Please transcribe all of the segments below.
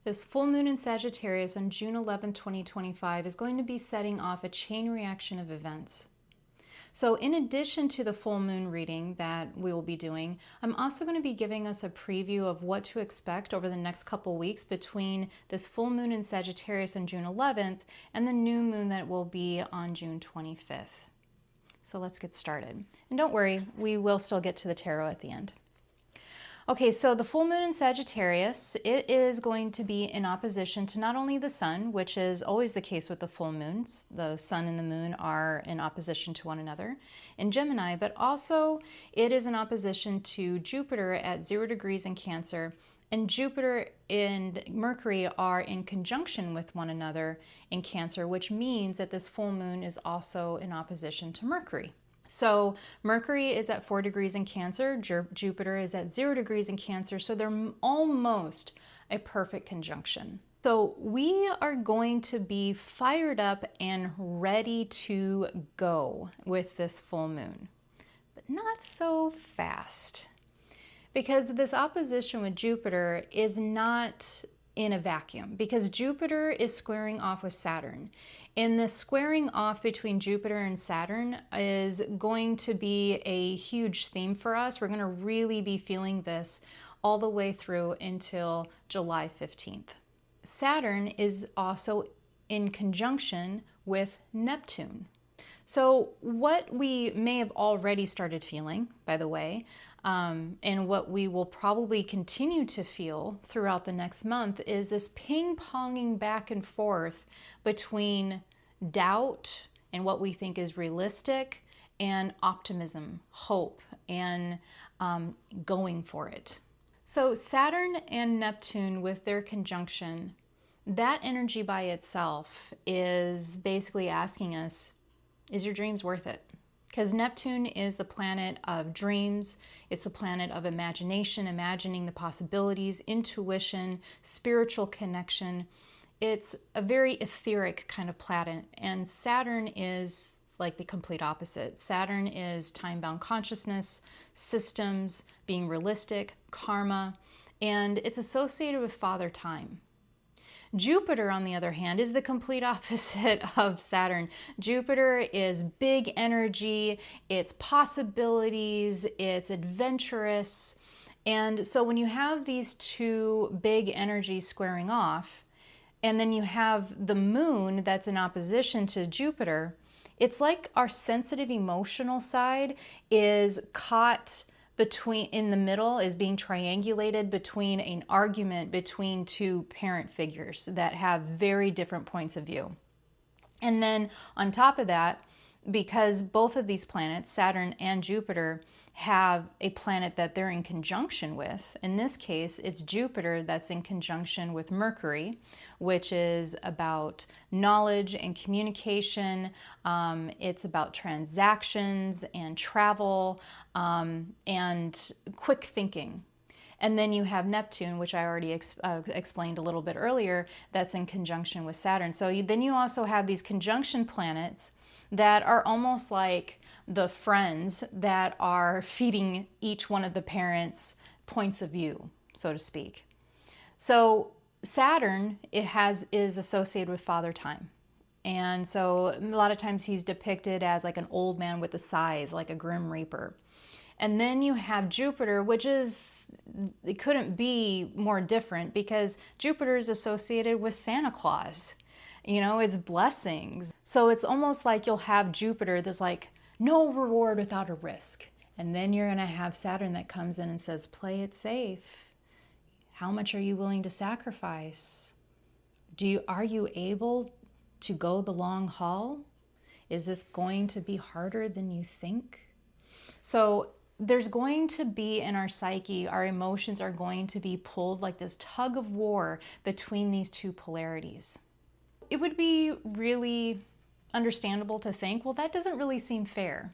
This full moon in Sagittarius on June 11, 2025 is going to be setting off a chain reaction of events. So in addition to the full moon reading that we will be doing, I'm also going to be giving us a preview of what to expect over the next couple weeks between this full moon in Sagittarius on June 11th and the new moon that will be on June 25th. So let's get started. And don't worry, we will still get to the tarot at the end. Okay, so the full moon in Sagittarius, it is going to be in opposition to not only the sun, which is always the case with the full moons. The sun and the moon are in opposition to one another in Gemini, but also it is in opposition to Jupiter at 0 degrees in Cancer, and Jupiter and Mercury are in conjunction with one another in Cancer, which means that this full moon is also in opposition to Mercury. So Mercury is at 4 degrees in Cancer, Jupiter is at 0 degrees in Cancer, so they're almost a perfect conjunction. So we are going to be fired up and ready to go with this full moon, but not so fast, because this opposition with Jupiter is not in a vacuum, because Jupiter is squaring off with Saturn. And this squaring off between Jupiter and Saturn is going to be a huge theme for us. We're going to really be feeling this all the way through until July 15th. Saturn is also in conjunction with Neptune. So what we may have already started feeling, by the way, and what we will probably continue to feel throughout the next month is this ping-ponging back and forth between doubt and what we think is realistic and optimism, hope, and going for it. So Saturn and Neptune with their conjunction, that energy by itself is basically asking us, is your dreams worth it? Because Neptune is the planet of dreams. It's the planet of imagination, imagining the possibilities, intuition, spiritual connection. It's a very etheric kind of planet. And Saturn is like the complete opposite. Saturn is time-bound consciousness, systems, being realistic, karma, and it's associated with Father Time. Jupiter, on the other hand, is the complete opposite of Saturn. Jupiter is big energy, it's possibilities, it's adventurous. And so when you have these two big energies squaring off, and then you have the moon that's in opposition to Jupiter, it's like our sensitive emotional side is caught in the middle, is being triangulated between an argument between two parent figures that have very different points of view. And then on top of that, because both of these planets, Saturn and Jupiter, have a planet that they're in conjunction with. In this case, it's Jupiter that's in conjunction with Mercury, which is about knowledge and communication. It's about transactions and travel and quick thinking. And then you have Neptune, which I already explained a little bit earlier, that's in conjunction with Saturn. So then you also have these conjunction planets that are almost like the friends that are feeding each one of the parents' points of view, so to speak. So Saturn is associated with Father Time. And so a lot of times he's depicted as like an old man with a scythe, like a grim reaper. And then you have Jupiter, which it couldn't be more different, because Jupiter is associated with Santa Claus. You know, it's blessings. So it's almost like you'll have Jupiter, there's like no reward without a risk. And then you're gonna have Saturn that comes in and says, play it safe. How much are you willing to sacrifice? Are you able to go the long haul? Is this going to be harder than you think? So there's going to be in our psyche, our emotions are going to be pulled like this tug of war between these two polarities. It would be really understandable to think, well, that doesn't really seem fair.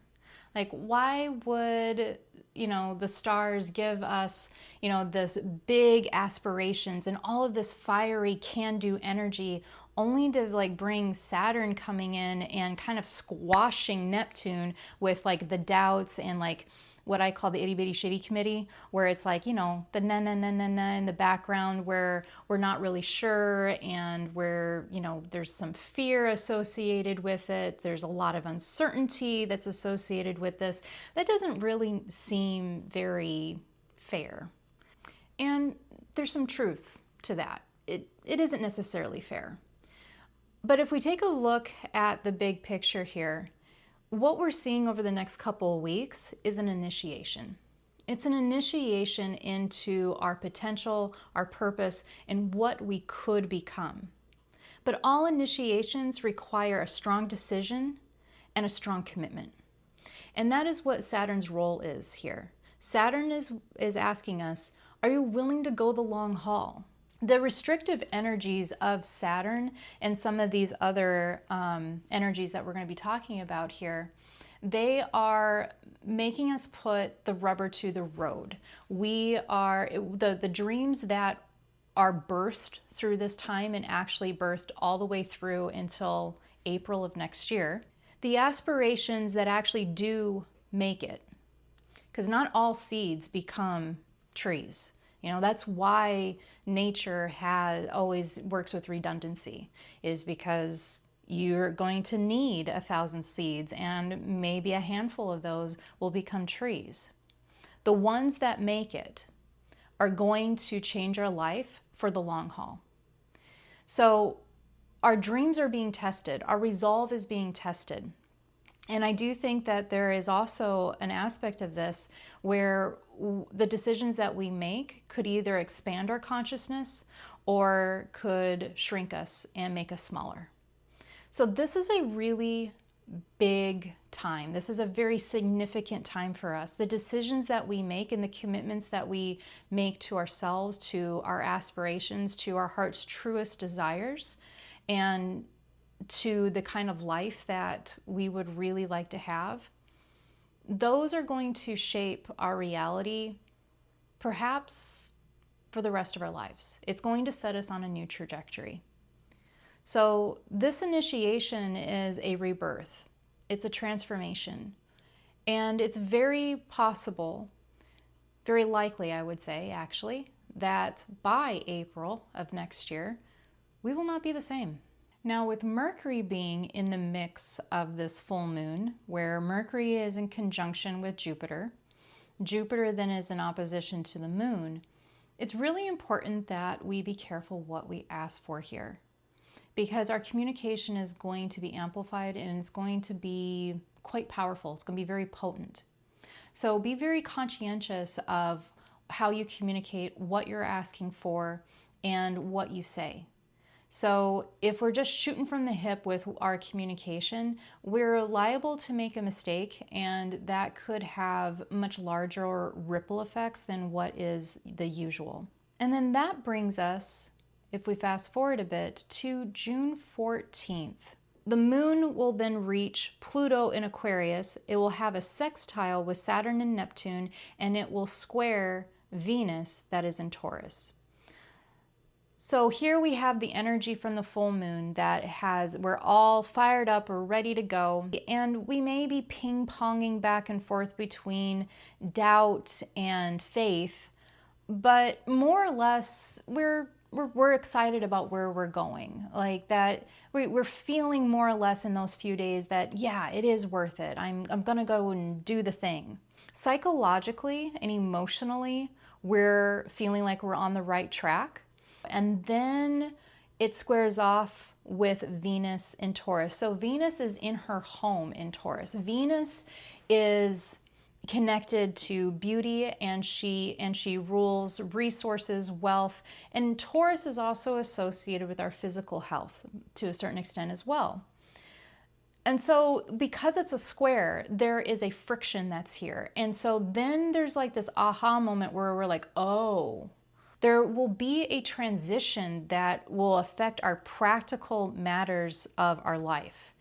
Like, why would, the stars give us, this big aspirations and all of this fiery can-do energy, only to like bring Saturn coming in and kind of squashing Neptune with like the doubts and like what I call the itty bitty shitty committee, where it's like, you know, the na na na na na in the background where we're not really sure and where, you know, there's some fear associated with it. There's a lot of uncertainty that's associated with this. That doesn't really seem very fair. And there's some truth to that. It isn't necessarily fair. But if we take a look at the big picture here, what we're seeing over the next couple of weeks is an initiation. It's an initiation into our potential, our purpose, and what we could become. But all initiations require a strong decision and a strong commitment. And that is what Saturn's role is here. Saturn is asking us, are you willing to go the long haul? The restrictive energies of Saturn and some of these other energies that we're going to be talking about here, they are making us put the rubber to the road. We are, the dreams that are birthed through this time and actually birthed all the way through until April of next year, the aspirations that actually do make it, because not all seeds become trees. You know, that's why nature always works with redundancy, is because you're going to need 1,000 seeds and maybe a handful of those will become trees. The ones that make it are going to change our life for the long haul. So our dreams are being tested. Our resolve is being tested. And I do think that there is also an aspect of this where the decisions that we make could either expand our consciousness or could shrink us and make us smaller. So this is a really big time. This is a very significant time for us. The decisions that we make and the commitments that we make to ourselves, to our aspirations, to our heart's truest desires, and to the kind of life that we would really like to have, those are going to shape our reality perhaps for the rest of our lives. It's going to set us on a new trajectory. So this initiation is a rebirth. It's a transformation. And it's very possible, very likely I would say actually, that by April of next year, we will not be the same. Now, with Mercury being in the mix of this full moon, where Mercury is in conjunction with Jupiter, Jupiter then is in opposition to the moon, it's really important that we be careful what we ask for here, because our communication is going to be amplified and it's going to be quite powerful. It's going to be very potent. So be very conscientious of how you communicate, what you're asking for, and what you say. So if we're just shooting from the hip with our communication, we're liable to make a mistake, and that could have much larger ripple effects than what is the usual. And then that brings us, if we fast forward a bit, to June 14th. The moon will then reach Pluto in Aquarius. It will have a sextile with Saturn and Neptune, and it will square Venus that is in Taurus. So here we have the energy from the full moon we're all fired up, we're ready to go, and we may be ping-ponging back and forth between doubt and faith, but more or less we're excited about where we're going. Like that, we're feeling more or less in those few days that, yeah, it is worth it. I'm gonna go and do the thing. Psychologically and emotionally, we're feeling like we're on the right track. And then it squares off with Venus in Taurus. So Venus is in her home in Taurus. Venus is connected to beauty, and she rules resources, wealth, and Taurus is also associated with our physical health to a certain extent as well. And so because it's a square, there is a friction that's here. And so then there's like this aha moment where we're like, oh, there will be a transition that will affect our practical matters of our life.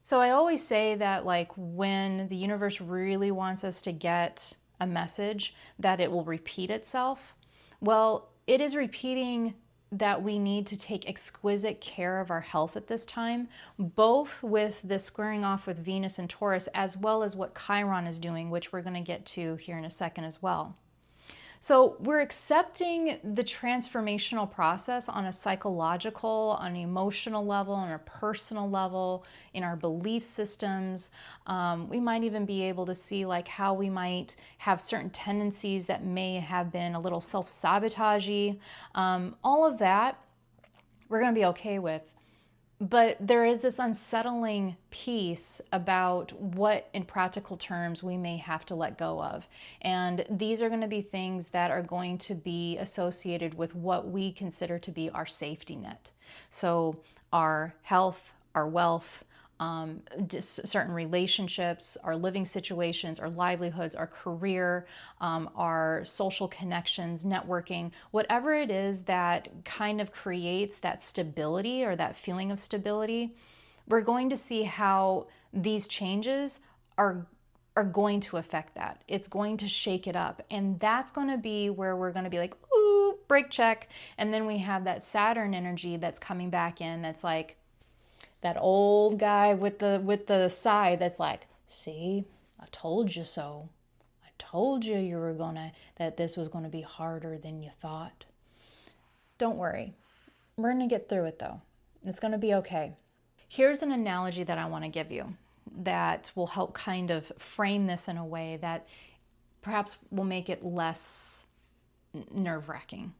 So I always say that, like, when the universe really wants us to get a message, that it will repeat itself. Well, it is repeating that we need to take exquisite care of our health at this time, both with this squaring off with Venus and Taurus, as well as what Chiron is doing, which we're going to get to here in a second as well. So we're accepting the transformational process on a psychological, on an emotional level, on a personal level, in our belief systems. We might even be able to see like how we might have certain tendencies that may have been a little self-sabotagey. All of that we're going to be okay with. But there is this unsettling piece about what, in practical terms, we may have to let go of. And these are going to be things that are going to be associated with what we consider to be our safety net. So our health, our wealth, certain relationships, our living situations, our livelihoods, our career, our social connections, networking, whatever it is that kind of creates that stability or that feeling of stability, we're going to see how these changes are going to affect that. It's going to shake it up. And that's going to be where we're going to be like, ooh, brake check. And then we have that Saturn energy that's coming back in that's like, that old guy with the sigh that's like, see, I told you so. I told you that this was gonna be harder than you thought. Don't worry. We're gonna get through it though. It's gonna be okay. Here's an analogy that I want to give you that will help kind of frame this in a way that perhaps will make it less nerve-wracking.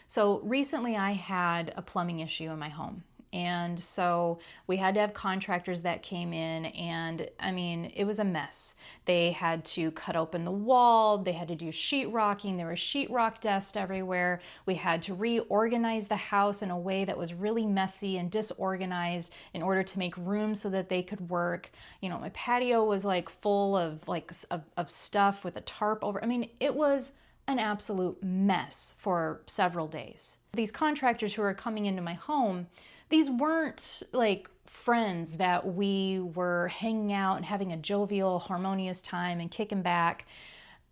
So recently I had a plumbing issue in my home. And so we had to have contractors that came in, and I mean, it was a mess. They had to cut open the wall, they had to do sheetrocking, there was sheetrock dust everywhere. We had to reorganize the house in a way that was really messy and disorganized in order to make room so that they could work. You know, my patio was like full of stuff with a tarp over. I mean, it was an absolute mess for several days. These contractors who are coming into my home, these weren't like friends that we were hanging out and having a jovial, harmonious time and kicking back.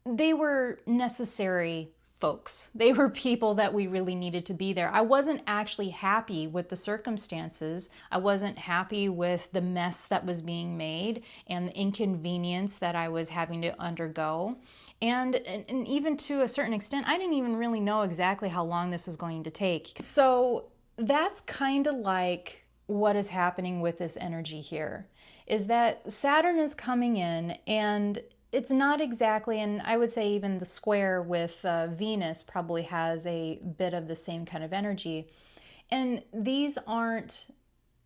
They were necessary folks. They were people that we really needed to be there. I wasn't actually happy with the circumstances. I wasn't happy with the mess that was being made and the inconvenience that I was having to undergo. And even to a certain extent, I didn't even really know exactly how long this was going to take. So that's kind of like what is happening with this energy here, is that Saturn is coming in, and it's not exactly, and I would say even the square with Venus probably has a bit of the same kind of energy. And these aren't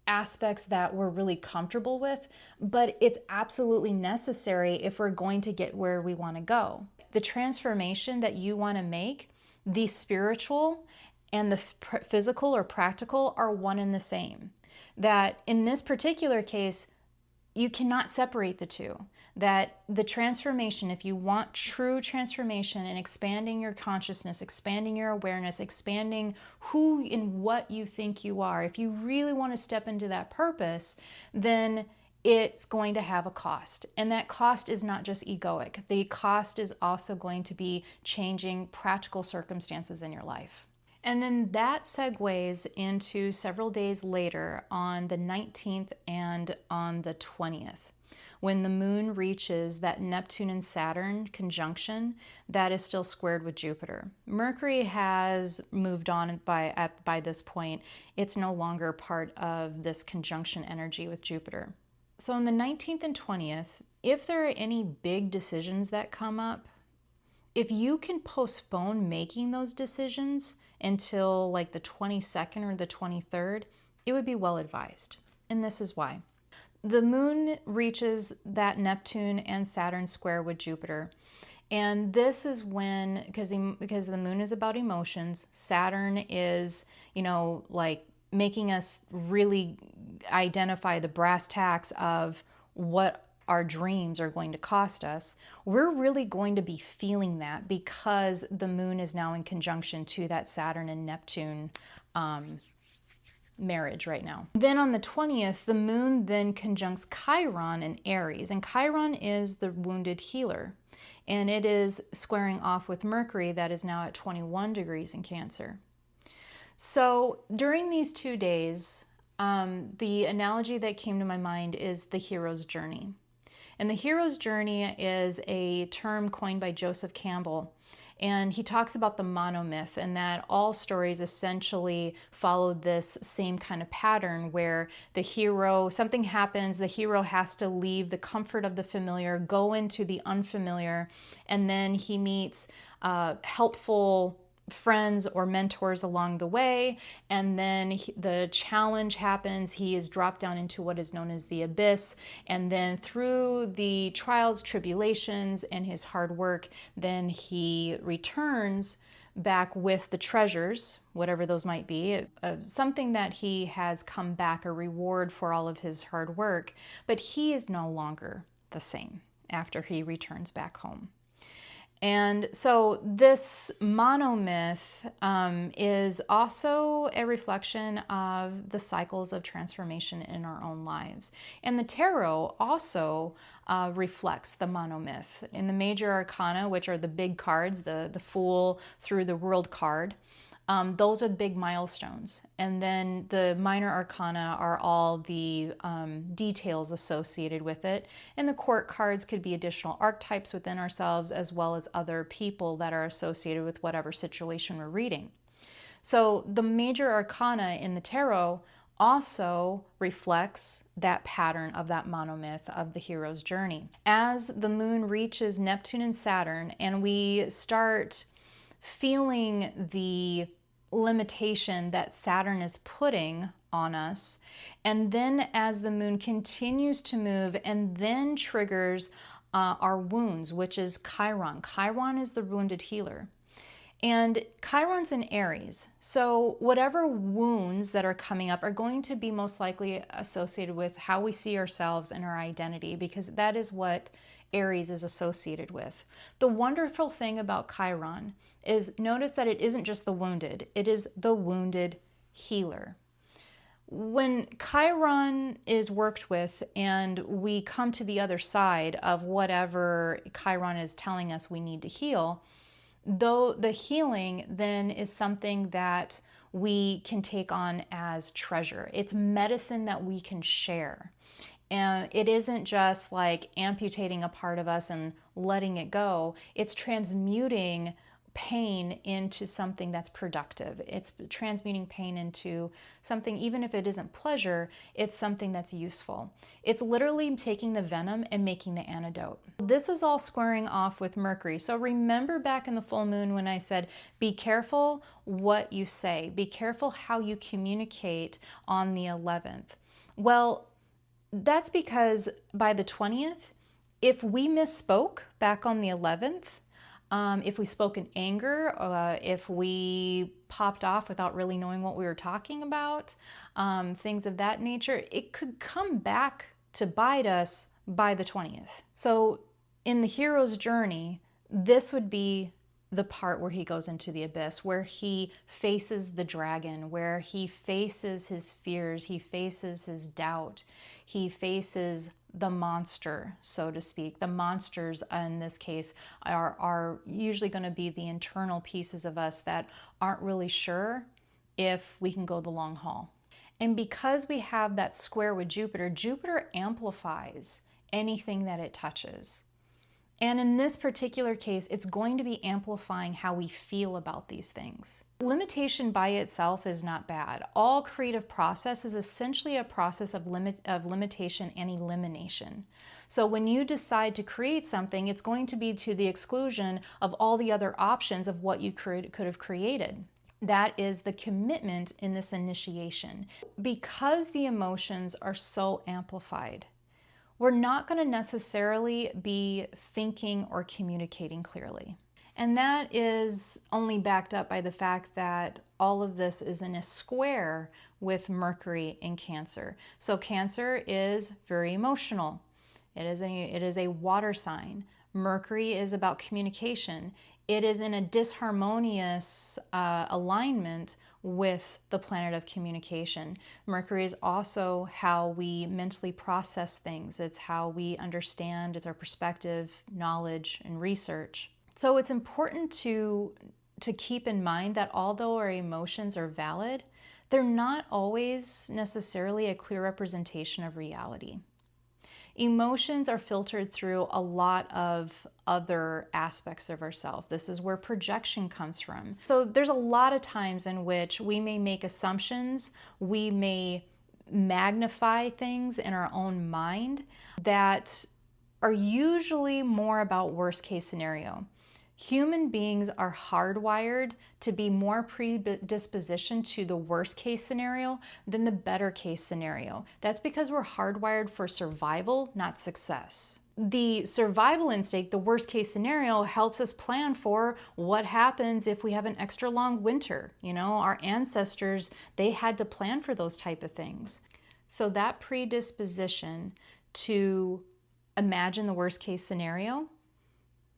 aspects that we're really comfortable with, but it's absolutely necessary if we're going to get where we want to go. The transformation that you want to make, the spiritual and the physical or practical are one and the same. That in this particular case, you cannot separate the two. That the transformation, if you want true transformation and expanding your consciousness, expanding your awareness, expanding who and what you think you are, if you really want to step into that purpose, then it's going to have a cost. And that cost is not just egoic. The cost is also going to be changing practical circumstances in your life. And then that segues into several days later on the 19th and on the 20th, when the moon reaches that Neptune and Saturn conjunction that is still squared with Jupiter. Mercury has moved on by this point. It's no longer part of this conjunction energy with Jupiter. So on the 19th and 20th, if there are any big decisions that come up, if you can postpone making those decisions until like the 22nd or the 23rd, it would be well advised. And this is why. The moon reaches that Neptune and Saturn square with Jupiter. And this is when, because the moon is about emotions, Saturn is, like making us really identify the brass tacks of what our dreams are going to cost us. We're really going to be feeling that because the moon is now in conjunction to that Saturn and Neptune marriage right now. Then on the 20th, the moon then conjuncts Chiron in Aries, and Chiron is the wounded healer, and it is squaring off with Mercury that is now at 21 degrees in Cancer. So during these 2 days, the analogy that came to my mind is the hero's journey. And the hero's journey is a term coined by Joseph Campbell. And he talks about the monomyth, and that all stories essentially follow this same kind of pattern where the hero, something happens, the hero has to leave the comfort of the familiar, go into the unfamiliar, and then he meets helpful friends or mentors along the way, and then the challenge happens. He is dropped down into what is known as the abyss, and then through the trials, tribulations, and his hard work, then he returns back with the treasures, whatever those might be, something that he has come back, a reward for all of his hard work, but he is no longer the same after he returns back home. And so this monomyth is also a reflection of the cycles of transformation in our own lives. And the tarot also reflects the monomyth. In the major arcana, which are the big cards, the Fool through the World card, those are the big milestones. And then the minor arcana are all the details associated with it. And the court cards could be additional archetypes within ourselves, as well as other people that are associated with whatever situation we're reading. So the major arcana in the tarot also reflects that pattern of that monomyth of the hero's journey. As the moon reaches Neptune and Saturn, and we start feeling the limitation that Saturn is putting on us, and then as the moon continues to move and then triggers our wounds, which is Chiron. Chiron is the wounded healer. And Chiron's in Aries. So whatever wounds that are coming up are going to be most likely associated with how we see ourselves and our identity, because that is what Aries is associated with. The wonderful thing about Chiron is, notice that it isn't just the wounded, it is the wounded healer. When Chiron is worked with and we come to the other side of whatever Chiron is telling us we need to heal, though the healing then is something that we can take on as treasure. It's medicine that we can share. And it isn't just like amputating a part of us and letting it go. It's transmuting pain into something that's productive. It's transmuting pain into something, even if it isn't pleasure, it's something that's useful. It's literally taking the venom and making the antidote. This is all squaring off with Mercury. So remember back in the full moon when I said, be careful what you say, be careful how you communicate on the 11th. Well, that's because by the 20th, if we misspoke back on the 11th, if we spoke in anger, if we popped off without really knowing what we were talking about, things of that nature, it could come back to bite us by the 20th. So in the hero's journey, this would be the part where he goes into the abyss, where he faces the dragon, where he faces his fears, he faces his doubt, he faces the monster, so to speak. The monsters in this case are usually going to be the internal pieces of us that aren't really sure if we can go the long haul. And because we have that square with Jupiter, Jupiter amplifies anything that it touches. And in this particular case, it's going to be amplifying how we feel about these things. Limitation by itself is not bad. All creative process is essentially a process of limitation and elimination. So when you decide to create something, it's going to be to the exclusion of all the other options of what you could have created. That is the commitment in this initiation. Because the emotions are so amplified, we're not going to necessarily be thinking or communicating clearly. And that is only backed up by the fact that all of this is in a square with Mercury in Cancer. So Cancer is very emotional. It is a water sign. Mercury is about communication. It is in a disharmonious alignment with the planet of communication. Mercury is also how we mentally process things. It's how we understand, it's our perspective, knowledge, and research. So it's important to to keep in mind that although our emotions are valid, they're not always necessarily a clear representation of reality. Emotions are filtered through a lot of other aspects of ourselves. This is where projection comes from. So there's a lot of times in which we may make assumptions, we may magnify things in our own mind that are usually more about worst case scenario. Human beings are hardwired to be more predispositioned to the worst case scenario than the better case scenario. That's because we're hardwired for survival, not success. The survival instinct, the worst case scenario, helps us plan for what happens if we have an extra long winter. You know, our ancestors, they had to plan for those type of things. So that predisposition to imagine the worst case scenario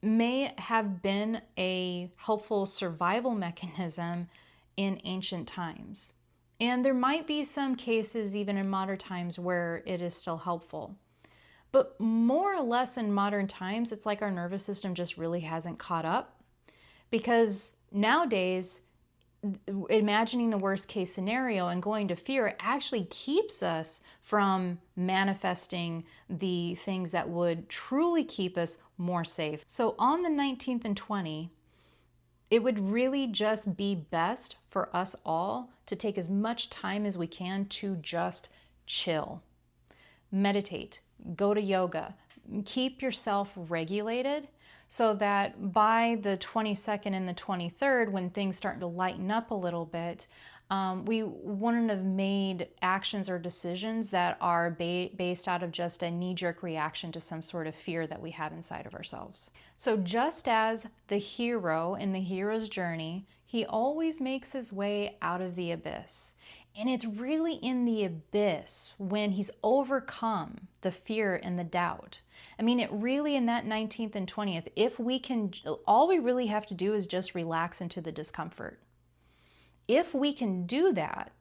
may have been a helpful survival mechanism in ancient times. And there might be some cases even in modern times where it is still helpful. But more or less in modern times, it's like our nervous system just really hasn't caught up, because nowadays, imagining the worst case scenario and going to fear actually keeps us from manifesting the things that would truly keep us more safe. So on the 19th and 20th, it would really just be best for us all to take as much time as we can to just chill, meditate, go to yoga, keep yourself regulated, so that by the 22nd and the 23rd, when things start to lighten up a little bit, we wouldn't have made actions or decisions that are based out of just a knee-jerk reaction to some sort of fear that we have inside of ourselves. So just as the hero in the hero's journey, he always makes his way out of the abyss. And it's really in the abyss when he's overcome the fear and the doubt. I mean, it really, in that 19th and 20th, if we can, all we really have to do is just relax into the discomfort. If we can do that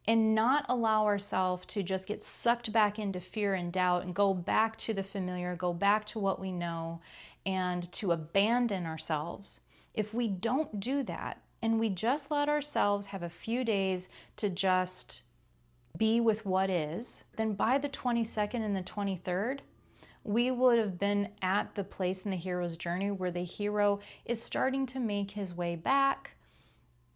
and not allow ourselves to just get sucked back into fear and doubt and go back to the familiar, go back to what we know, and to abandon ourselves, if we don't do that, and we just let ourselves have a few days to just be with what is, then by the 22nd and the 23rd, we would have been at the place in the hero's journey where the hero is starting to make his way back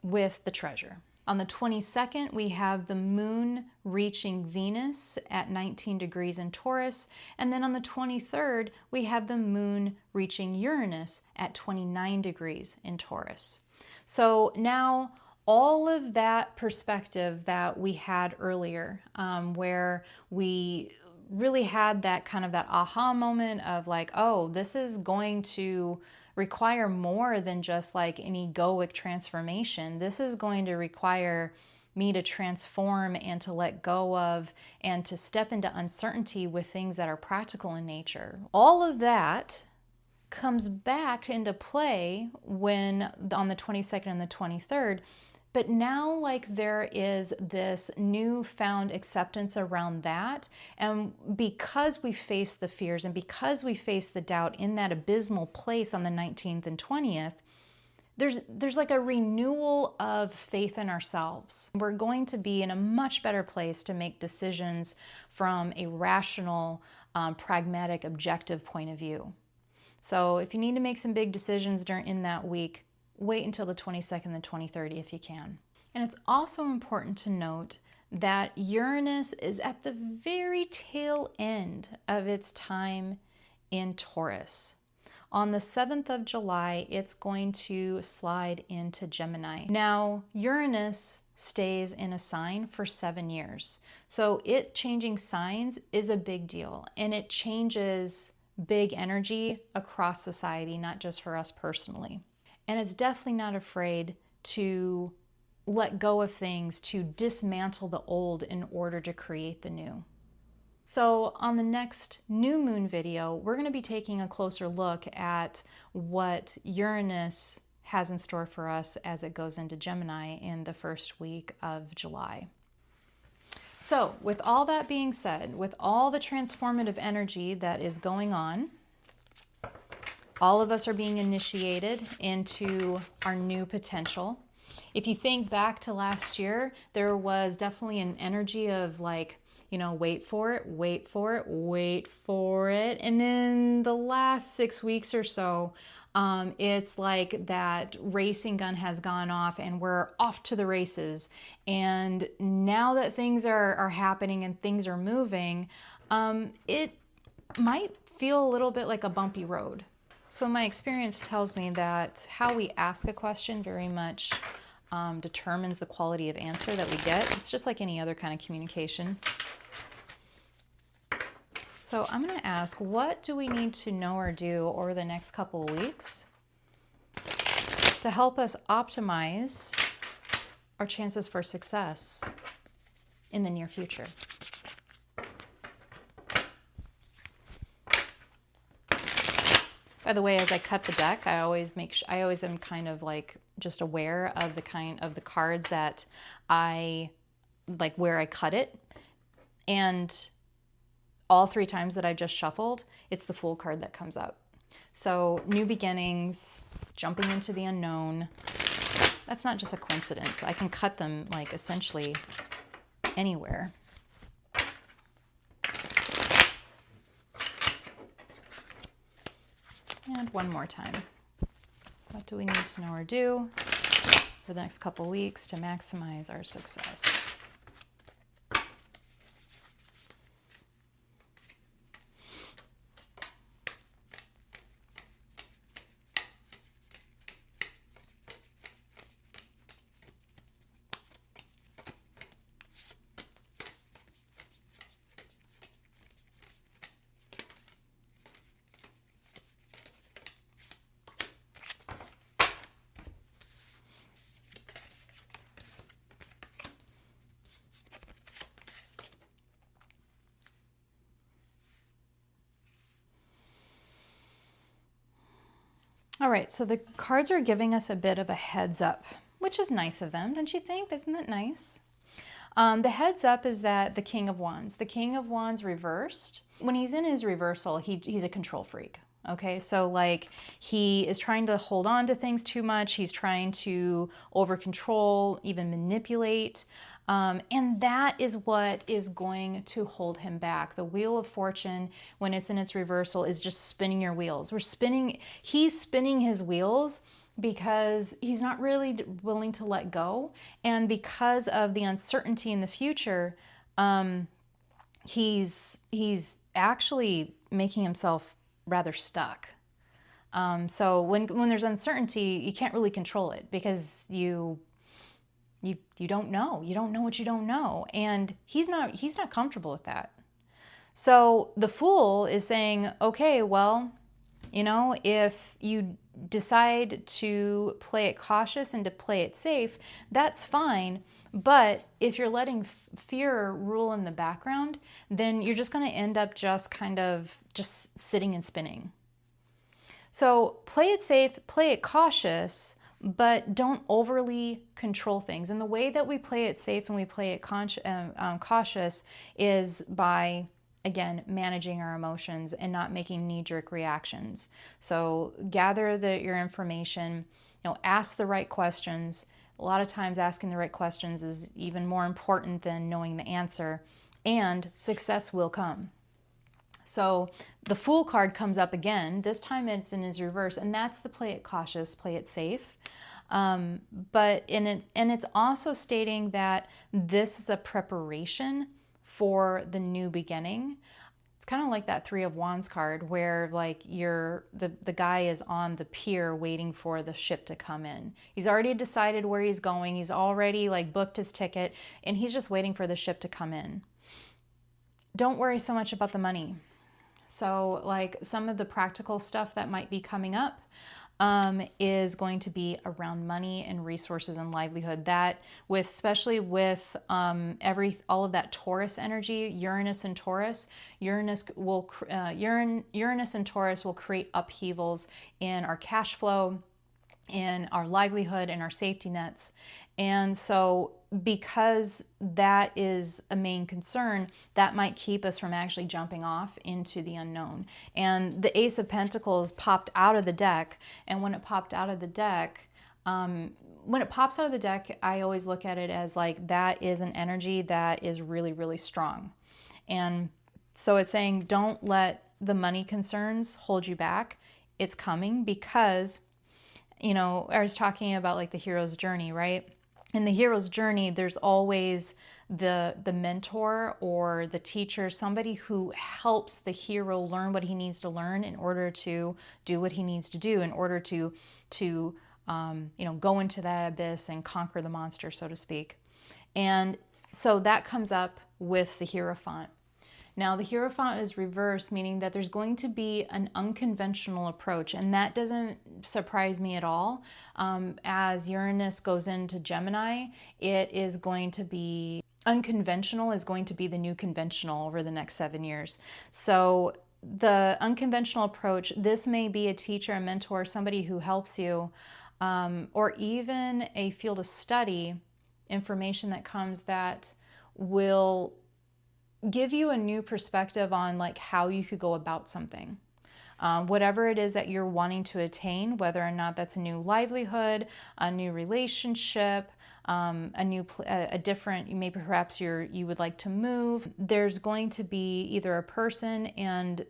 with the treasure. On the 22nd, we have the moon reaching Venus at 19 degrees in Taurus. And then on the 23rd, we have the moon reaching Uranus at 29 degrees in Taurus. So now all of that perspective that we had earlier, where we really had that kind of that aha moment of like, oh, this is going to require more than just like an egoic transformation. This is going to require me to transform and to let go of and to step into uncertainty with things that are practical in nature. All of that comes back into play when on the 22nd and the 23rd, but now like there is this newfound acceptance around that, and because we face the fears and because we face the doubt in that abysmal place on the 19th and 20th, there's like a renewal of faith in ourselves. We're going to be in a much better place to make decisions from a rational, pragmatic, objective point of view. So if you need to make some big decisions in that week, wait until the 22nd and the 23rd if you can. And it's also important to note that Uranus is at the very tail end of its time in Taurus. On the 7th of July, it's going to slide into Gemini. Now, Uranus stays in a sign for 7 years. So it changing signs is a big deal, and it changes big energy across society, not just for us personally. And it's definitely not afraid to let go of things, to dismantle the old in order to create the new. So on the next new moon video, we're going to be taking a closer look at what Uranus has in store for us as it goes into Gemini in the first week of July. So with all that being said, with all the transformative energy that is going on, All of us are being initiated into our new potential. If you think back to last year, there was definitely an energy of like, you know, wait for it, wait for it, wait for it. And in the last 6 weeks or so, it's like that racing gun has gone off and we're off to the races. And now that things are happening and things are moving, it might feel a little bit like a bumpy road. So my experience tells me that how we ask a question very much determines the quality of answer that we get. It's just like any other kind of communication. So I'm going to ask, what do we need to know or do over the next couple of weeks to help us optimize our chances for success in the near future? By the way, as I cut the deck, I always am kind of like just aware of the cards that I like, where I cut it. And all 3 times that I just shuffled, it's the Fool card that comes up. So new beginnings, jumping into the unknown. That's not just a coincidence. I can cut them like essentially anywhere. And one more time. What do we need to know or do for the next couple weeks to maximize our success? All right, so the cards are giving us a bit of a heads up, which is nice of them, don't you think? Isn't that nice? The heads up is that the King of Wands. The King of Wands reversed. When he's in his reversal, he's a control freak. Okay, so like he is trying to hold on to things too much. He's trying to over control, even manipulate. And that is what is going to hold him back. The Wheel of Fortune, when it's in its reversal, is just spinning your wheels. He's spinning his wheels because he's not really willing to let go. And because of the uncertainty in the future, he's actually making himself rather stuck. So when there's uncertainty, you can't really control it because you don't know. You don't know what you don't know. And he's not comfortable with that. So the Fool is saying, okay, well, you know, if you decide to play it cautious and to play it safe, that's fine. But if you're letting fear rule in the background, then you're just going to end up just kind of just sitting and spinning. So play it safe, play it cautious, but don't overly control things. And the way that we play it safe and we play it cautious is by, again, managing our emotions and not making knee-jerk reactions. So gather your information, you know, ask the right questions. A lot of times asking the right questions is even more important than knowing the answer, and success will come. So the Fool card comes up again. This time it's in his reverse, and that's the play it cautious, play it safe. But it's also stating that this is a preparation for the new beginning. It's kind of like that 3 of Wands card where like the guy is on the pier waiting for the ship to come in. He's already decided where he's going. He's already like booked his ticket and he's just waiting for the ship to come in. Don't worry so much about the money. So like some of the practical stuff that might be coming up is going to be around money and resources and livelihood. That especially with all of that Taurus energy, Uranus and Taurus. Uranus and Taurus will create upheavals in our cash flow, in our livelihood and our safety nets. And so because that is a main concern, that might keep us from actually jumping off into the unknown. And the Ace of Pentacles popped out of the deck. And when it popped out of the deck, when it pops out of the deck, I always look at it as like that is an energy that is really, really strong. And so it's saying don't let the money concerns hold you back. It's coming because, you know, I was talking about like the hero's journey, right? In the hero's journey, there's always the mentor or the teacher, somebody who helps the hero learn what he needs to learn in order to do what he needs to do, in order to you know, go into that abyss and conquer the monster, so to speak. And so that comes up with the Hierophant. Now, the Hierophant is reversed, meaning that there's going to be an unconventional approach, and that doesn't surprise me at all. As Uranus goes into Gemini, it is going to be unconventional, is going to be the new conventional over the next 7 years. So the unconventional approach, this may be a teacher, a mentor, somebody who helps you, or even a field of study, information that comes that will give you a new perspective on like how you could go about something. Whatever it is that you're wanting to attain, whether or not that's a new livelihood, a new relationship, a different, maybe perhaps you would like to move. There's going to be either a person and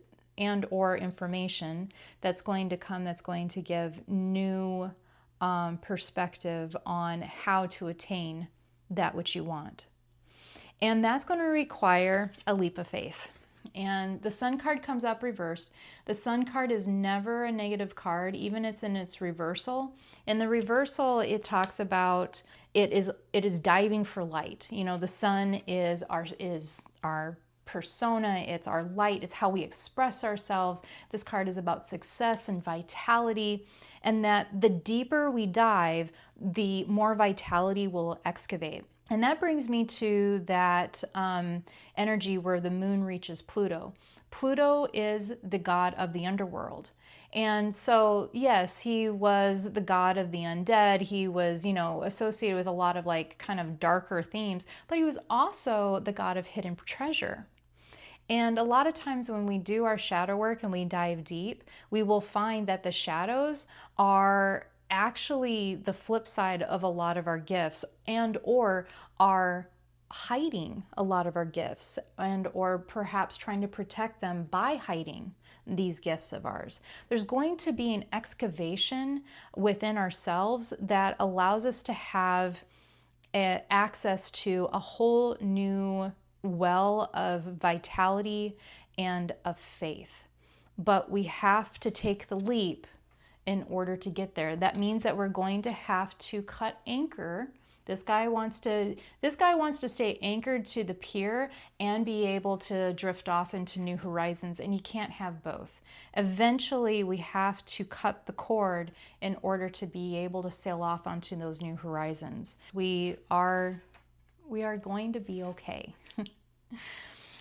or information that's going to come that's going to give new perspective on how to attain that which you want. And that's going to require a leap of faith. And the Sun card comes up reversed. The Sun card is never a negative card, even it's in its reversal. In the reversal, it talks about it is diving for light. You know, the sun is our persona, it's our light, it's how we express ourselves. This card is about success and vitality, and that the deeper we dive, the more vitality will excavate. And that brings me to that energy where the moon reaches Pluto. Pluto is the god of the underworld. And so, yes, he was the god of the undead. He was, you know, associated with a lot of like kind of darker themes, but he was also the god of hidden treasure. And a lot of times when we do our shadow work and we dive deep, we will find that the shadows are actually the flip side of a lot of our gifts, and or are hiding a lot of our gifts, and or perhaps trying to protect them by hiding these gifts of ours. There's going to be an excavation within ourselves that allows us to have access to a whole new well of vitality and of faith. But we have to take the leap in order to get there. That means that we're going to have to cut anchor. This guy wants to stay anchored to the pier and be able to drift off into new horizons, and you can't have both. Eventually, we have to cut the cord in order to be able to sail off onto those new horizons. We are going to be okay.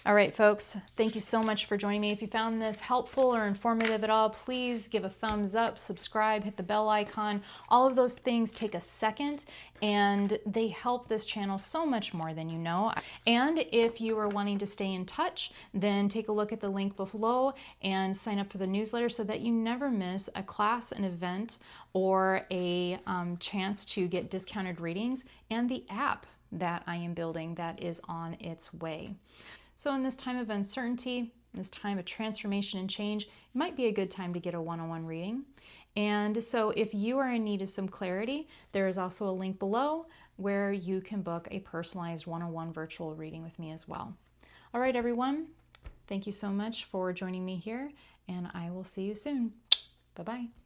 All right, folks, thank you so much for joining me. If you found this helpful or informative at all, please give a thumbs up, subscribe, hit the bell icon. All of those things take a second, and they help this channel so much more than you know. And if you are wanting to stay in touch, then take a look at the link below and sign up for the newsletter so that you never miss a class, an event, or a chance to get discounted readings, and the app that I am building that is on its way. So in this time of uncertainty, this time of transformation and change, it might be a good time to get a one-on-one reading. And so if you are in need of some clarity, there is also a link below where you can book a personalized one-on-one virtual reading with me as well. All right, everyone, thank you so much for joining me here, and I will see you soon. Bye-bye.